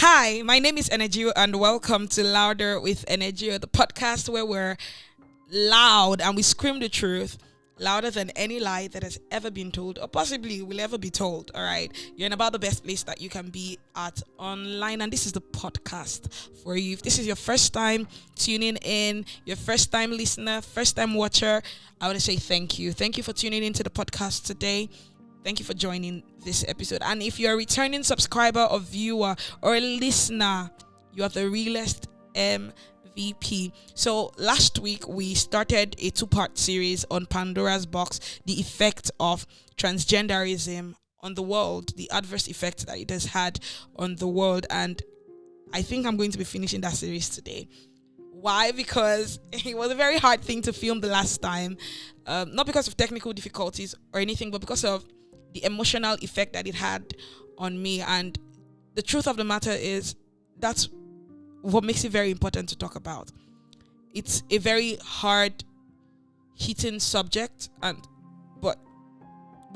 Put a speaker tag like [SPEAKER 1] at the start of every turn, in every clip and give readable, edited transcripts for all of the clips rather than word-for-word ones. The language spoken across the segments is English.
[SPEAKER 1] Hi, my name is Energio and welcome to Louder with Energio, the podcast where we're loud and we scream the truth louder than any lie that has ever been told or possibly will ever be told. All right, you're in about the best place that you can be at online, and this is the podcast for you. If this is your first time tuning in, your first time listener, first time watcher, I want to say thank you. Thank you for tuning into the podcast today. Thank you for joining this episode. And if you're a returning subscriber or viewer or a listener, you are the realest MVP. So last week we started a 2-part series on Pandora'S box, the effect of transgenderism on the world, the adverse effect that it has had on the world. And I think I'm going to be finishing that series today. Why? Because it was a very hard thing to film the last time. Not because of technical difficulties or anything, but because of the emotional effect that it had on me. And the truth of the matter is that's what makes it very important to talk about. It's a very hard hitting subject, but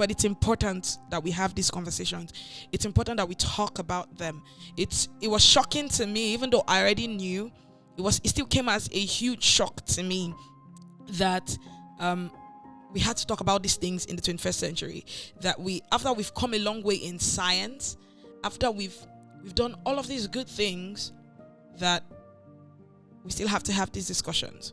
[SPEAKER 1] it's important that we have these conversations. It's important that we talk about them. It was shocking to me, even though I already knew. It still came as a huge shock to me that we had to talk about these things in the 21st century. That after we've come a long way in science, after we've done all of these good things, that we still have to have these discussions.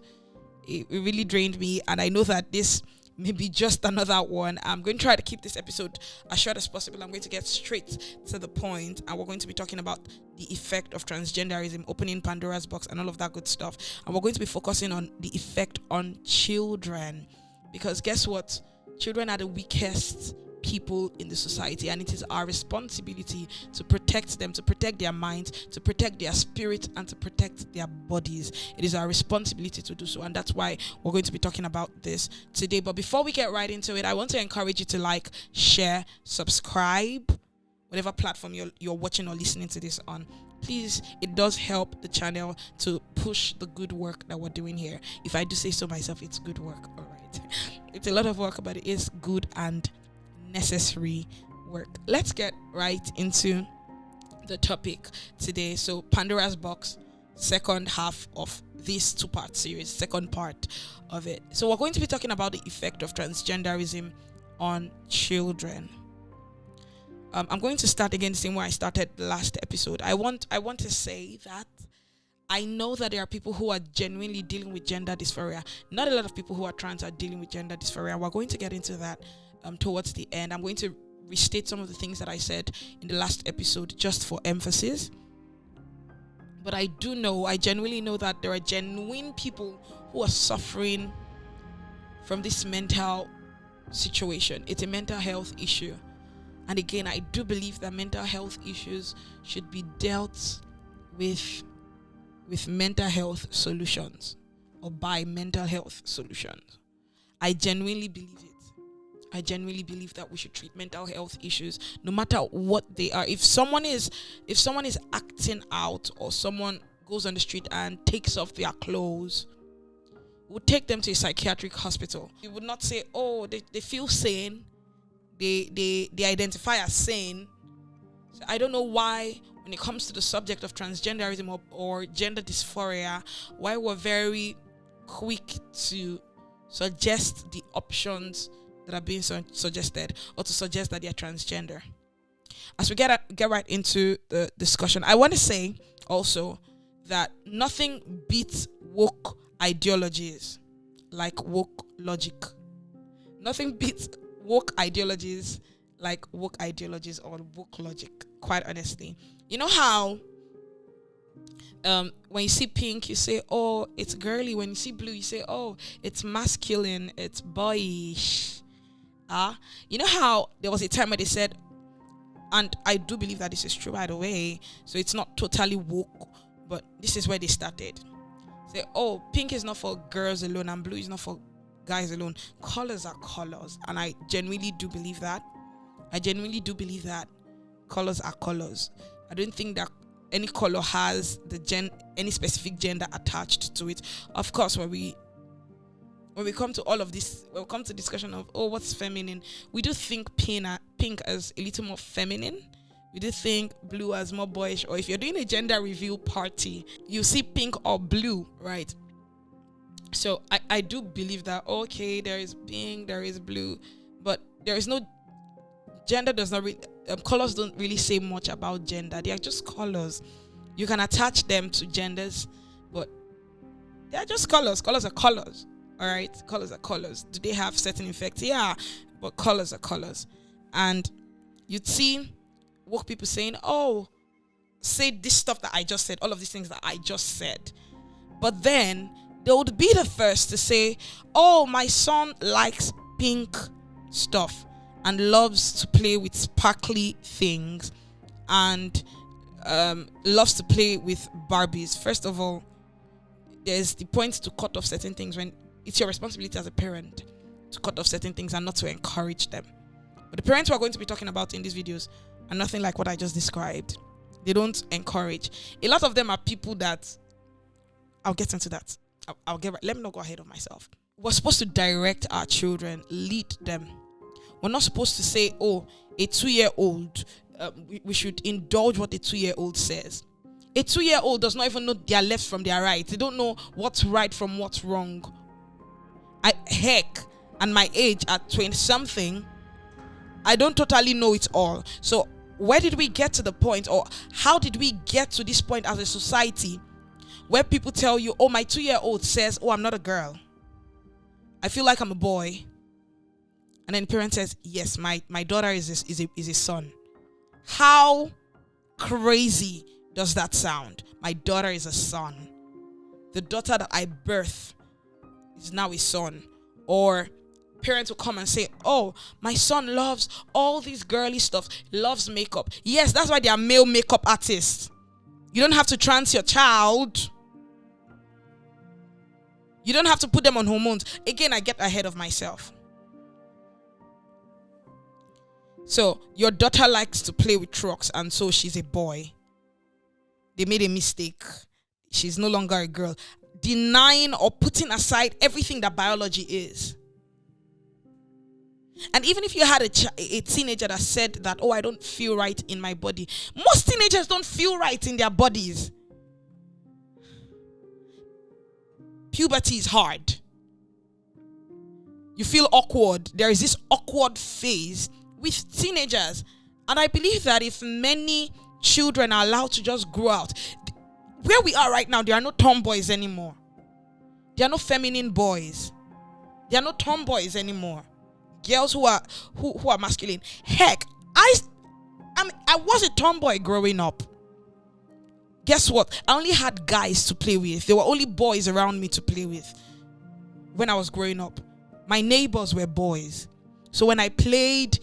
[SPEAKER 1] It really drained me, and I know that this may be just another one. I'm going to try to keep this episode as short as possible. I'm going to get straight to the point, and we're going to be talking about the effect of transgenderism, opening Pandora'S box, and all of that good stuff. And we're going to be focusing on the effect on children, because guess what? Children are the weakest people in the society, and it is our responsibility to protect them, to protect their minds, to protect their spirit, and to protect their bodies. It is our responsibility to do so, and that's why we're going to be talking about this today. But before we get right into it, I want to encourage you to like, share, subscribe, whatever platform you're watching or listening to this on. Please, it does help the channel to push the good work that we're doing here. If I do say so myself, it's good work. All right, it's a lot of work, but it is good and necessary work. Let's get right into the topic today. So Pandora'S box, second half of this 2-part series, second part of it. So we're going to be talking about the effect of transgenderism on children. I'm going to start again the same way I started the last episode. I want to say that I know that there are people who are genuinely dealing with gender dysphoria. Not a lot of people who are trans are dealing with gender dysphoria. We're going to get into that towards the end. I'm going to restate some of the things that I said in the last episode just for emphasis. But I genuinely know that there are genuine people who are suffering from this mental situation. It's a mental health issue. And again, I do believe that mental health issues should be dealt with mental health solutions, or by mental health solutions. I genuinely believe it. I genuinely believe that we should treat mental health issues no matter what they are. If someone is acting out, or someone goes on the street and takes off their clothes, we'll take them to a psychiatric hospital. We would not say, oh, they feel sane. They identify as sane. So I don't know why, when it comes to the subject of transgenderism or gender dysphoria, why we're very quick to suggest the options that are being suggested, or to suggest that they're transgender. As we get right into the discussion, I want to say also that nothing beats woke ideologies like woke logic. Nothing beats woke ideologies like woke ideologies or woke logic, quite honestly. You know how when you see pink, you say, oh, it's girly. When you see blue, you say, oh, it's masculine, it's boyish. You know how there was a time where they said, and I do believe that this is true, by the way, so it's not totally woke, but this is where they started. Say, oh, pink is not for girls alone and blue is not for guys alone. Colors are colors, and I genuinely do believe that. Colors are colors. I don't think that any color has any specific gender attached to it. Of course, when we come to all of this, we'll come to discussion of, oh, what's feminine. We do think pink as a little more feminine, we do think blue as more boyish, or if you're doing a gender reveal party, you see pink or blue, right? So I do believe that, okay, there is pink, there is blue, but there is no gender. Does not really colors don't really say much about gender. They are just colors. You can attach them to genders, but they are just colors. Colors are colors. All right, colors are colors. Do they have certain effects? Yeah, but colors are colors. And you'd see woke people saying, oh, say this stuff that I just said, all of these things that I just said. But then they would be the first to say, oh, my son likes pink stuff and loves to play with sparkly things and loves to play with Barbies. First of all, there's the point to cut off certain things when it's your responsibility as a parent to cut off certain things and not to encourage them. But the parents who are going to be talking about in these videos are nothing like what I just described. They don't encourage. A lot of them are people that, I'll get into that. I'll get right. Let me not go ahead of myself. We're supposed to direct our children, lead them. We're not supposed to say, oh, a 2-year-old, we should indulge what a 2-year-old says. A 2-year-old does not even know their left from their right. They don't know what's right from what's wrong. And my age at 20-something, I don't totally know it all. So where did we get to the point, or how did we get to this point as a society where people tell you, oh, my 2-year-old says, oh, I'm not a girl, I feel like I'm a boy. And then the parent says, yes, my daughter is a son. How crazy does that sound? My daughter is a son. The daughter that I birth is now a son. Or parents will come and say, oh, my son loves all these girly stuff, loves makeup. Yes, that's why they are male makeup artists. You don't have to trans your child. You don't have to put them on hormones. Again, I get ahead of myself. So your daughter likes to play with trucks, and so she's a boy. They made a mistake. She's no longer a girl. Denying or putting aside everything that biology is. And even if you had a teenager that said that, oh, I don't feel right in my body. Most teenagers don't feel right in their bodies. Puberty is hard. You feel awkward. There is this awkward phase with teenagers. And I believe that if many children are allowed to just grow out, where we are right now, there are no tomboys anymore. There are no feminine boys. There are no tomboys anymore. Girls who are masculine. Heck, I was a tomboy growing up. Guess what? I only had guys to play with. There were only boys around me to play with when I was growing up. My neighbors were boys. So when I played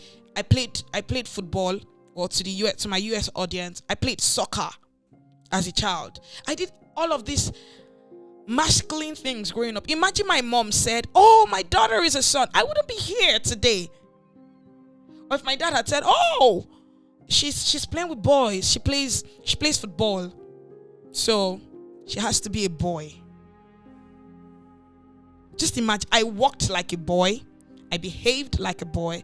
[SPEAKER 1] football, or to my US audience, I played soccer as a child. I did all of these masculine things growing up. Imagine my mom said, oh, my daughter is a son. I wouldn't be here today. Or if my dad had said, oh, she's playing with boys. She plays football. So she has to be a boy. Just imagine, I walked like a boy. I behaved like a boy.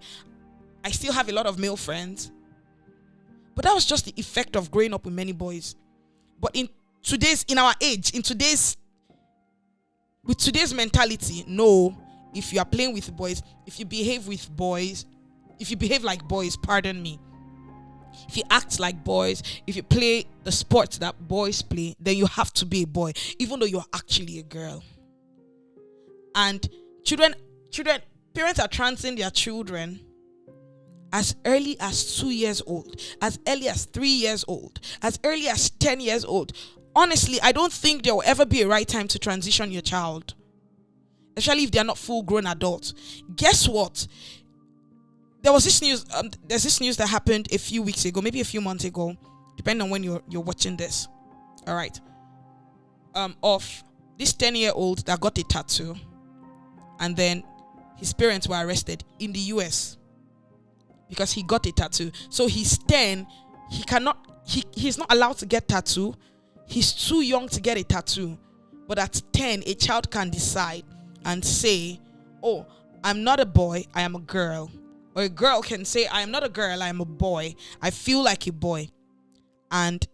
[SPEAKER 1] I still have a lot of male friends. But that was just the effect of growing up with many boys. But in today's mentality, no, if you are playing with boys, if you behave like boys, pardon me, if you act like boys, if you play the sports that boys play, then you have to be a boy, even though you're actually a girl. And parents are transing their children as early as 2 years old, as early as 3 years old, as early as 10 years old. Honestly, I don't think there will ever be a right time to transition your child, especially if they are not full-grown adults. Guess what? There was this news. There's this news that happened a few weeks ago, maybe a few months ago, depending on when you're watching this. All right. Of this 10-year-old that got a tattoo, and then his parents were arrested in the US because he got a tattoo. So he's 10. He's not allowed to get tattoo. He's too young to get a tattoo. But at 10, a child can decide and say, oh, I'm not a boy, I am a girl. Or a girl can say, I am not a girl, I am a boy. I feel like a boy. And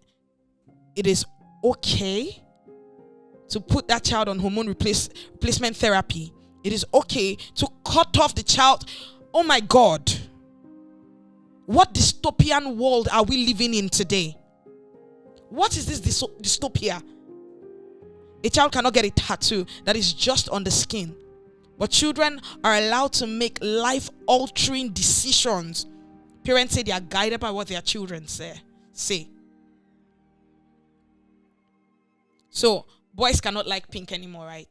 [SPEAKER 1] it is okay to put that child on hormone replacement therapy. It is okay to cut off the child. Oh my God. What dystopian world are we living in today? What is this dystopia? A child cannot get a tattoo that is just on the skin. But children are allowed to make life-altering decisions. Parents say they are guided by what their children say. So, boys cannot like pink anymore, right?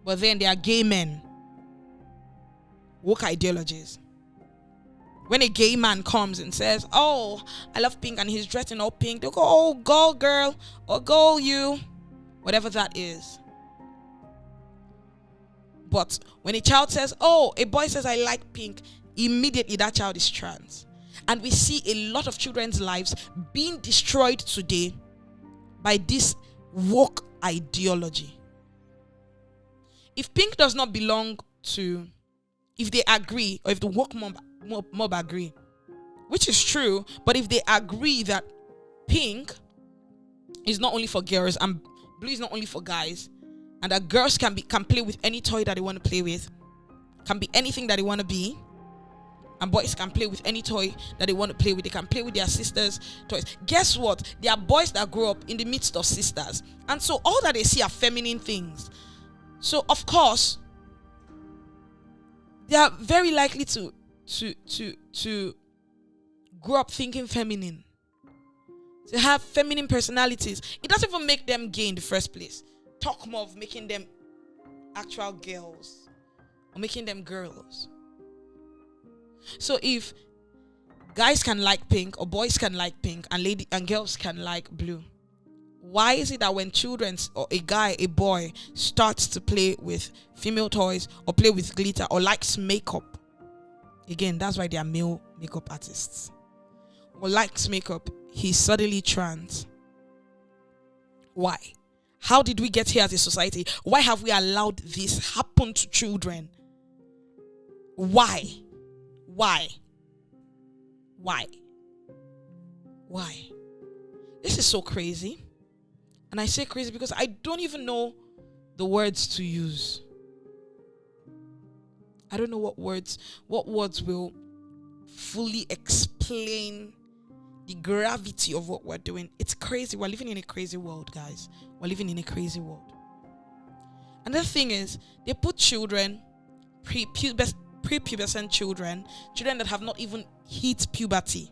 [SPEAKER 1] But then there are gay men. Woke ideologies. When a gay man comes and says, oh, I love pink, and he's dressed in all pink, they'll go, oh, go girl, or go you. Whatever that is. But when a child says, oh, a boy says I like pink, immediately that child is trans. And we see a lot of children's lives being destroyed today by this woke ideology. If pink does not belong to, if they agree, or if the woke mob agree, which is true, but if they agree that pink is not only for girls and blue is not only for guys, and that girls can play with any toy that they want to play with, can be anything that they want to be, and boys can play with any toy that they want to play with. They can play with their sisters' toys. Guess what? There are boys that grow up in the midst of sisters, and so all that they see are feminine things. So of course, they are very likely to grow up thinking feminine, to have feminine personalities. It doesn't even make them gay in the first place. Talk more of making them actual girls or making them girls. So if guys can like pink, or boys can like pink, and girls can like blue, why is it that when children, or a boy starts to play with female toys or play with glitter or likes makeup, again, that's why they are male makeup artists, or likes makeup, he's suddenly trans? Why? How did we get here as a society? Why have we allowed this happen to children? Why? This is so crazy. And I say crazy because I don't even know the words to use. I don't know what words will fully explain the gravity of what we're doing. It's crazy. We're living in a crazy world, guys. We're living in a crazy world. Another thing is, they put children, prepubescent children that have not even hit puberty,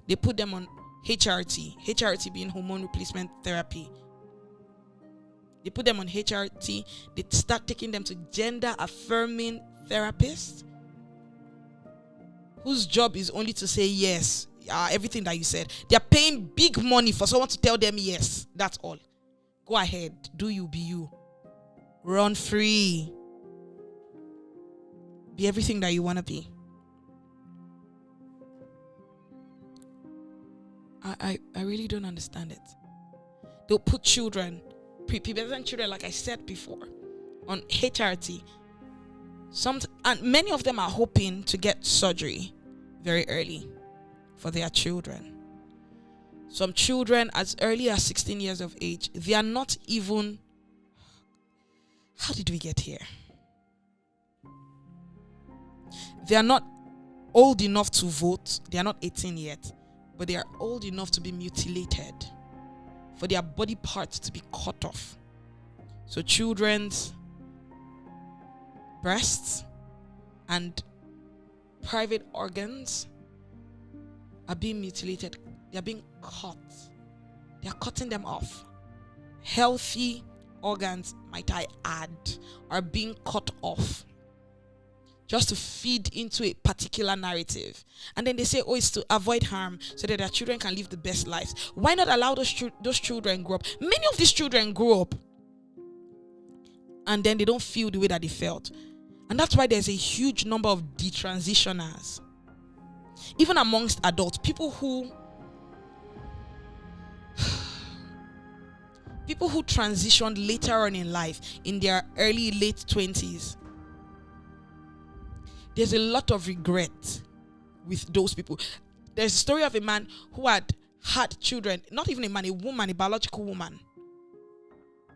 [SPEAKER 1] they put them on HRT being hormone replacement therapy. They put them on HRT. They start taking them to gender affirming therapists whose job is only to say yes, everything that you said. They are paying big money for someone to tell them yes. That's all. Go ahead, do you, be you. Run free. Be everything that you want to be. I really don't understand it. They'll put children, prepubescent children, like I said before, on HRT. And many of them are hoping to get surgery very early for their children. Some children as early as 16 years of age, they are not even... How did we get here? They are not old enough to vote. They are not 18 yet. But they are old enough to be mutilated, for their body parts to be cut off. So children's breasts and private organs are being mutilated. They are being cut. They are cutting them off. Healthy organs, might I add, are being cut off just to feed into a particular narrative. And then they say, oh, it's to avoid harm so that their children can live the best lives. Why not allow those children grow up? Many of these children grow up and then they don't feel the way that they felt. And that's why there's a huge number of detransitioners. Even amongst adults, people who transitioned later on in life, in their late 20s. there's a lot of regret with those people. There's a story of a man who had children, not even a man, a woman, a biological woman,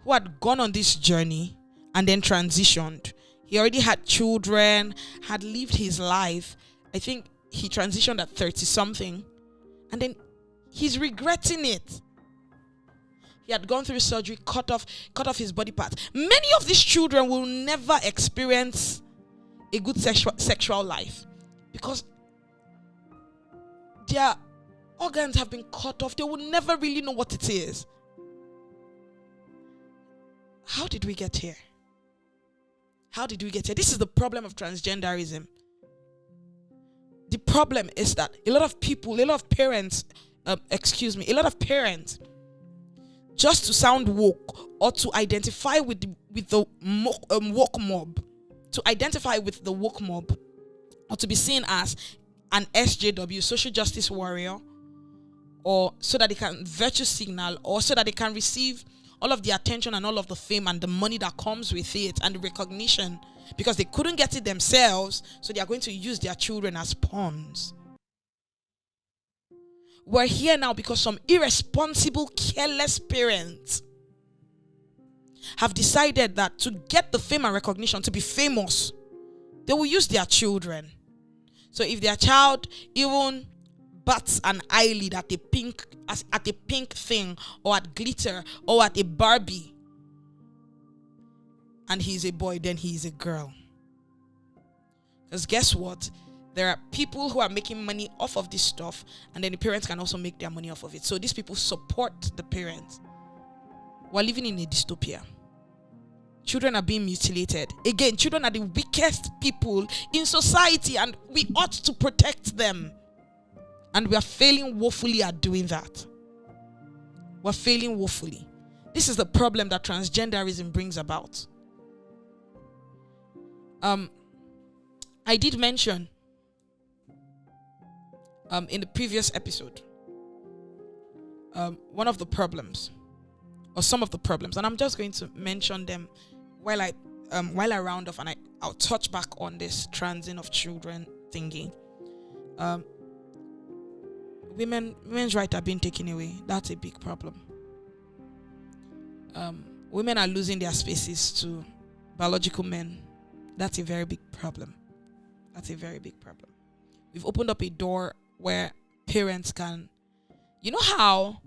[SPEAKER 1] who had gone on this journey and then transitioned. He already had children, had lived his life. I think he transitioned at 30 something, and then he's regretting it. He had gone through surgery, cut off his body parts. Many of these children will never experience a good sexual life because their organs have been cut off. They will never really know what it is. How did we get here? How did we get here? This is the problem of transgenderism. The problem is that a lot of parents, just to sound woke or to identify with the woke mob, or to be seen as an SJW, social justice warrior, or so that they can virtue signal, or so that they can receive all of the attention and all of the fame and the money that comes with it and the recognition, because they couldn't get it themselves, so they are going to use their children as pawns. We're here now because some irresponsible, careless parents have decided that to get the fame and recognition, to be famous, they will use their children. So if their child even bats an eyelid at a pink thing, or at glitter, or at a Barbie, and he's a boy, then he's a girl. Because guess what? There are people who are making money off of this stuff, and then the parents can also make their money off of it. So these people support the parents. We're living in a dystopia. Children are being mutilated. Again, children are the weakest people in society, and we ought to protect them. And we are failing woefully at doing that. We're failing woefully. This is the problem that transgenderism brings about. I did mention in the previous episode one of the problems, or some of the problems, and I'm just going to mention them while I round off, and I'll touch back on this transing of children thingy. Women's rights are being taken away. That's a big problem. Women are losing their spaces to biological men. That's a very big problem. We've opened up a door where parents can, you know how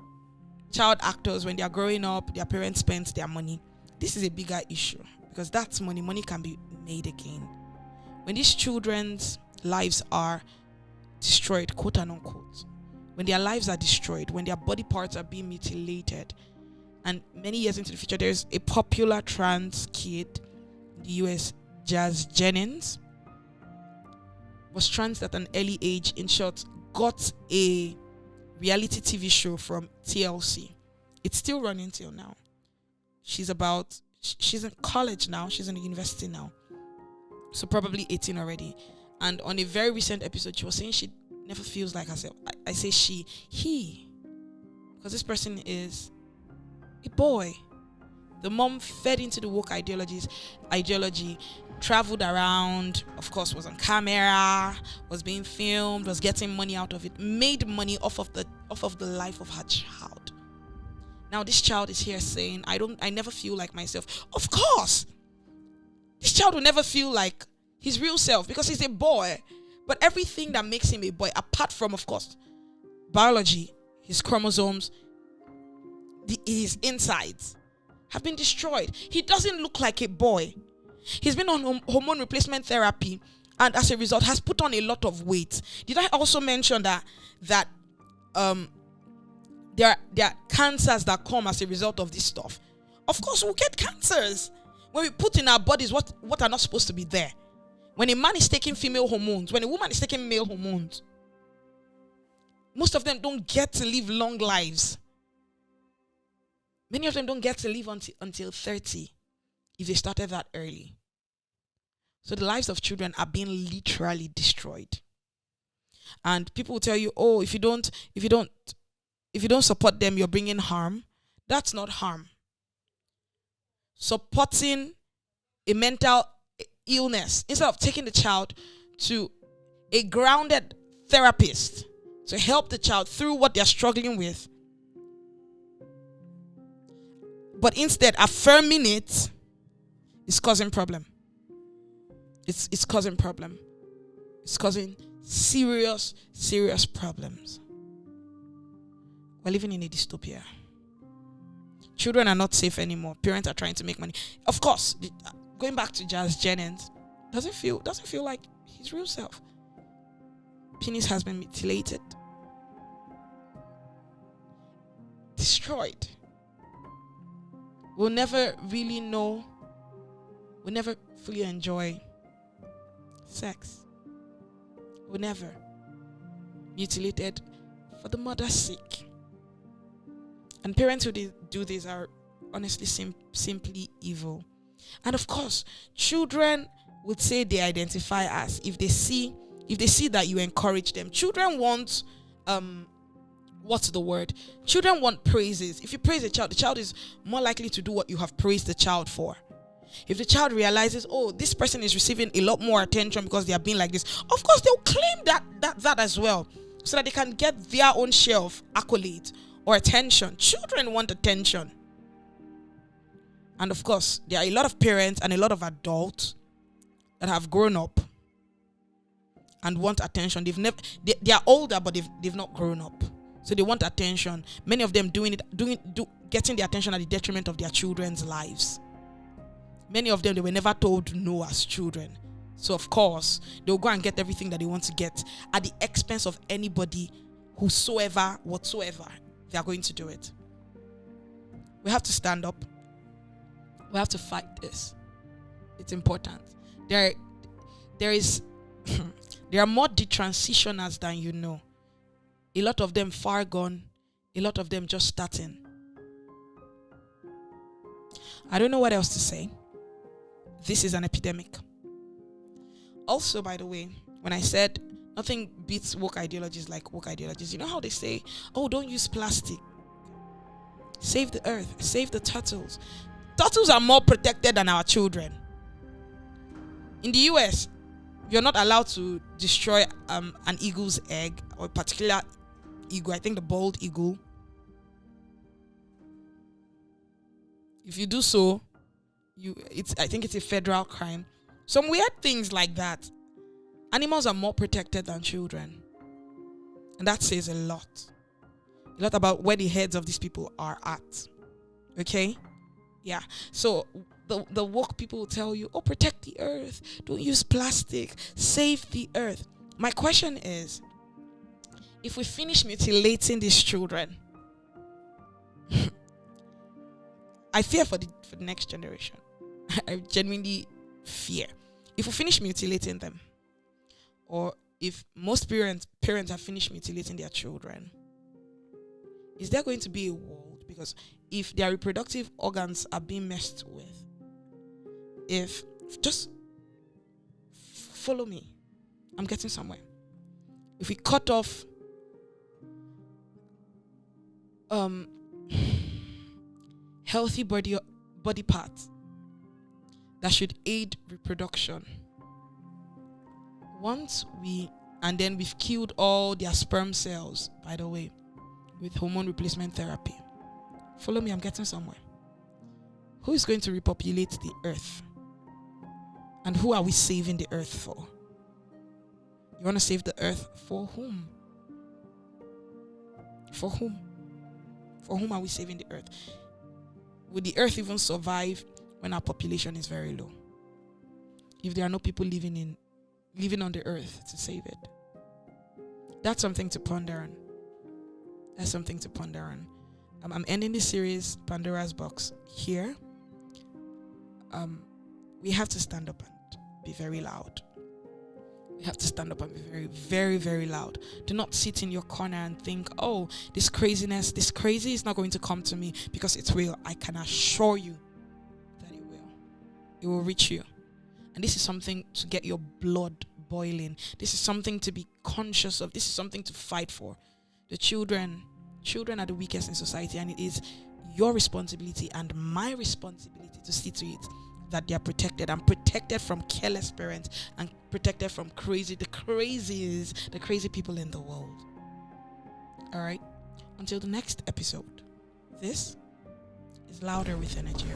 [SPEAKER 1] child actors, when they are growing up, their parents spend their money. This is a bigger issue because that's money. Money can be made again. When these children's lives are destroyed, quote and unquote, when their lives are destroyed, when their body parts are being mutilated, and many years into the future, there's a popular trans kid in the US, Jazz Jennings, was trans at an early age. In short, got a reality TV show from TLC. It's still running till now. She's in college now. She's in the university now. So probably 18 already. And on a very recent episode, she was saying she never feels like herself. I say he. Because this person is a boy. The mom fed into the woke ideology, traveled around, of course, was on camera, was being filmed, was getting money out of it, made money off of the life of her child. Now this child is here saying, I never feel like myself. Of course, this child will never feel like his real self because he's a boy. But everything that makes him a boy, apart from, of course, biology, his chromosomes, his insides, have been destroyed. He doesn't look like a boy. He's been on hormone replacement therapy, and as a result has put on a lot of weight. Did I also mention that there are cancers that come as a result of this stuff? Of course, we'll get cancers when we put in our bodies what are not supposed to be there. When a man is taking female hormones, when a woman is taking male hormones, most of them don't get to live long lives. Many of them don't get to live until 30 if they started that early. So the lives of children are being literally destroyed. And people will tell you, oh, if you don't support them, you're bringing harm. That's not harm. Supporting a mental illness, instead of taking the child to a grounded therapist to help the child through what they're struggling with, but instead affirming it, is causing problem. It's causing problem. It's causing serious problems. We're living in a dystopia. Children are not safe anymore. Parents are trying to make money. Of course, going back to Jazz Jennings, doesn't feel like his real self. Penis has been mutilated, destroyed. We'll never really know. We'll never fully enjoy sex. We'll never. Mutilated for the mother's sake. And parents who do this are honestly simply evil. And of course, children would say they identify as if they see that you encourage them. Children want what's the word? Children want praises. If you praise a child, the child is more likely to do what you have praised the child for. If the child realizes, oh, this person is receiving a lot more attention because they are being like this, of course they'll claim that as well, so that they can get their own share of accolades or attention. Children want attention. And of course, there are a lot of parents and a lot of adults that have grown up and want attention. They are older, but they've not grown up. So they want attention. Many of them getting the attention at the detriment of their children's lives. Many of them, they were never told no as children. So of course, they'll go and get everything that they want to get at the expense of anybody whatsoever. They are going to do it. We have to stand up. We have to fight this. It's important. There are more detransitioners than you know. A lot of them far gone. A lot of them just starting. I don't know what else to say. This is an epidemic. Also, by the way, when I said nothing beats woke ideologies like woke ideologies, you know how they say, oh, don't use plastic. Save the earth. Save the turtles. Turtles are more protected than our children. In the US, you're not allowed to destroy an eagle's egg, or a particular eagle. I think the bald eagle. If you do so, I think it's a federal crime. Some weird things like that. Animals are more protected than children. And that says a lot. A lot about where the heads of these people are at. Okay? Yeah. So the woke people will tell you, oh, protect the earth. Don't use plastic. Save the earth. My question is, if we finish mutilating these children, I fear for the next generation. I genuinely fear. If we finish mutilating them, or if most parents have finished mutilating their children, is there going to be a world? Because if their reproductive organs are being messed with, just follow me, I'm getting somewhere. If we cut off healthy body parts that should aid reproduction, and then we've killed all their sperm cells, by the way, with hormone replacement therapy. Follow me, I'm getting somewhere. Who is going to repopulate the earth? And who are we saving the earth for? You want to save the earth for whom? For whom? For whom are we saving the earth? Will the earth even survive when our population is very low? If there are no people living on the earth to save it? That's something to ponder on. That's something to ponder on. I'm ending this series, Pandora'S box, here. We have to stand up and be very loud. We have to stand up and be very, very, very loud. Do not sit in your corner and think, oh, this crazy is not going to come to me, because it will. I can assure you that it will. It will reach you. And this is something to get your blood boiling. This is something to be conscious of. This is something to fight for. The children are the weakest in society, and it is your responsibility and my responsibility to see to it that they're protected and protected from careless parents and protected from the crazy people in the world. All right. Until the next episode, this is Louder with Energy.